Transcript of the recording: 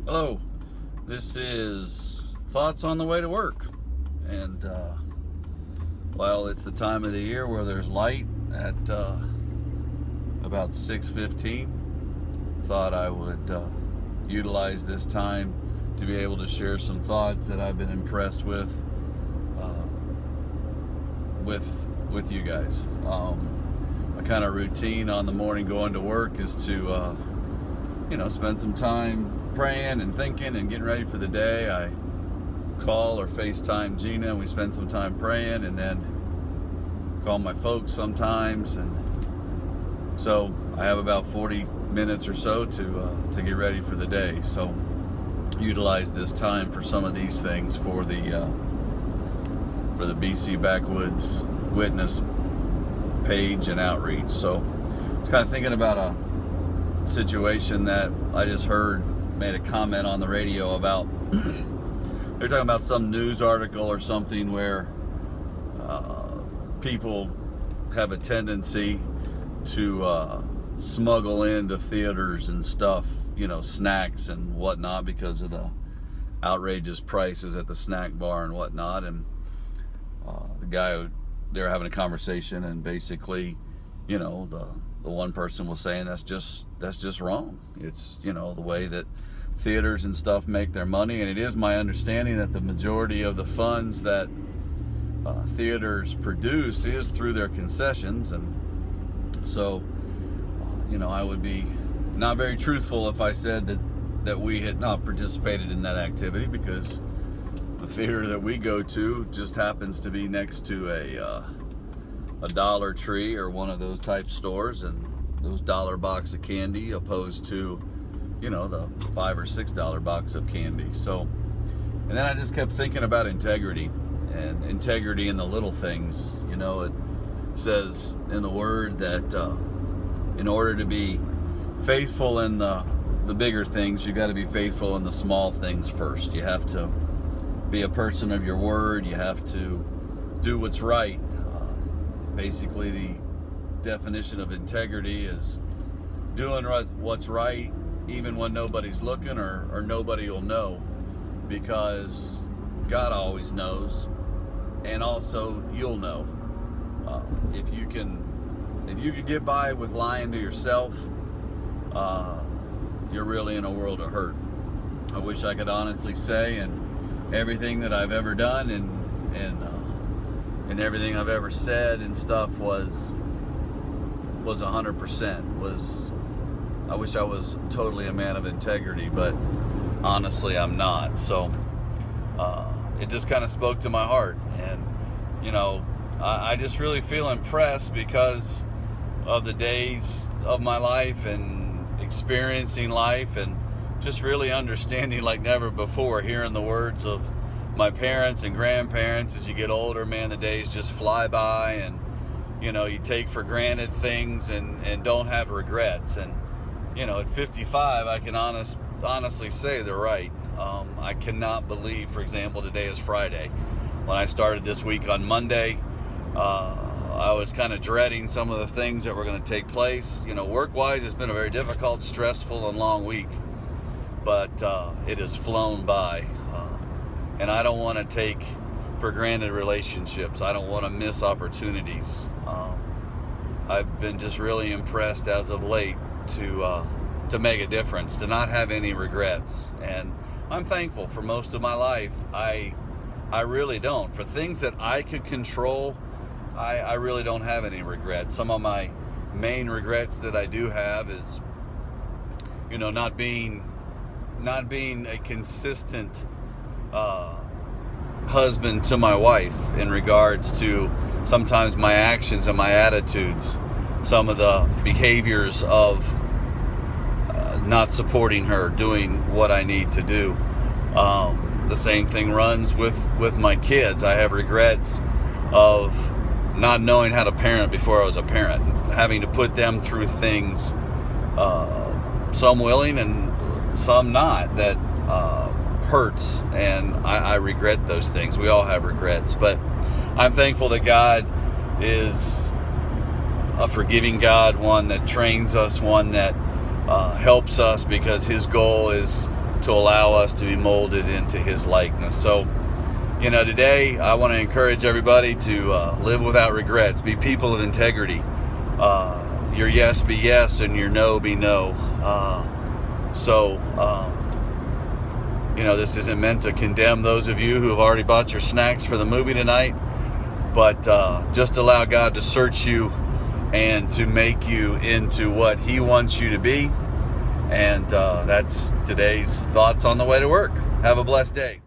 Hello, this is Thoughts on the way to work. And while it's the time of the year where there's light at about 6:15, thought I would utilize this time to be able to share some thoughts that I've been impressed with you guys. My kind of routine on the morning going to work is to spend some time praying and thinking and getting ready for the day. I call or FaceTime Gina and we spend some time praying, and then call my folks sometimes, and so I have about 40 minutes or so to get ready for the day. So utilize this time for some of these things for the BC Backwoods Witness page and outreach. So I was kind of thinking about a situation that I just heard, made a comment on the radio about. They're talking about some news article or something where people have a tendency to smuggle into theaters and stuff, snacks and whatnot, because of the outrageous prices at the snack bar and whatnot. And the guy, they were having a conversation, and basically, the one person was saying that's just wrong. It's the way that theaters and stuff make their money, and it is my understanding that the majority of the funds that theaters produce is through their concessions. And so I would be not very truthful if I said that we had not participated in that activity, because the theater that we go to just happens to be next to a Dollar Tree or one of those type stores, and those dollar box of candy opposed to the $5 or $6 box of candy. So, and then I just kept thinking about integrity in the little things. It says in the Word that in order to be faithful in the bigger things, you got to be faithful in the small things first. You have to be a person of your word. You have to do what's right. Basically, the definition of integrity is doing what's right even when nobody's looking, or nobody will know, because God always knows, and also you'll know. If you can get by with lying to yourself, you're really in a world of hurt. I wish I could honestly say, and everything that I've ever done and everything I've ever said and stuff was 100%. I wish I was totally a man of integrity, but honestly I'm not. So it just kind of spoke to my heart, and I just really feel impressed because of the days of my life and experiencing life, and just really understanding like never before, hearing the words of my parents and grandparents. As you get older, man, the days just fly by, and you take for granted things and don't have regrets. And at 55, I can honestly say they're right. I cannot believe, for example, today is Friday. When I started this week on Monday, I was kind of dreading some of the things that were going to take place. Work-wise, it's been a very difficult, stressful, and long week, but it has flown by. And I don't want to take for granted relationships. I don't want to miss opportunities. I've been just really impressed as of late to make a difference, to not have any regrets. And I'm thankful for most of my life. I really don't. For things that I could control, I really don't have any regrets. Some of my main regrets that I do have is, not being a consistent husband to my wife in regards to sometimes my actions and my attitudes, some of the behaviors of not supporting her, doing what I need to do. The same thing runs with my kids. I have regrets of not knowing how to parent before I was a parent, having to put them through things, some willing and some not, that hurts, and I regret those things. We all have regrets, but I'm thankful that God is a forgiving God, one that trains us, one that helps us, because his goal is to allow us to be molded into his likeness. So, you know, today I want to encourage everybody to live without regrets. Be people of integrity. Your yes be yes and your no be no. You know, this isn't meant to condemn those of you who have already bought your snacks for the movie tonight, but just allow God to search you and to make you into what he wants you to be. And that's today's Thoughts on the way to work. Have a blessed day.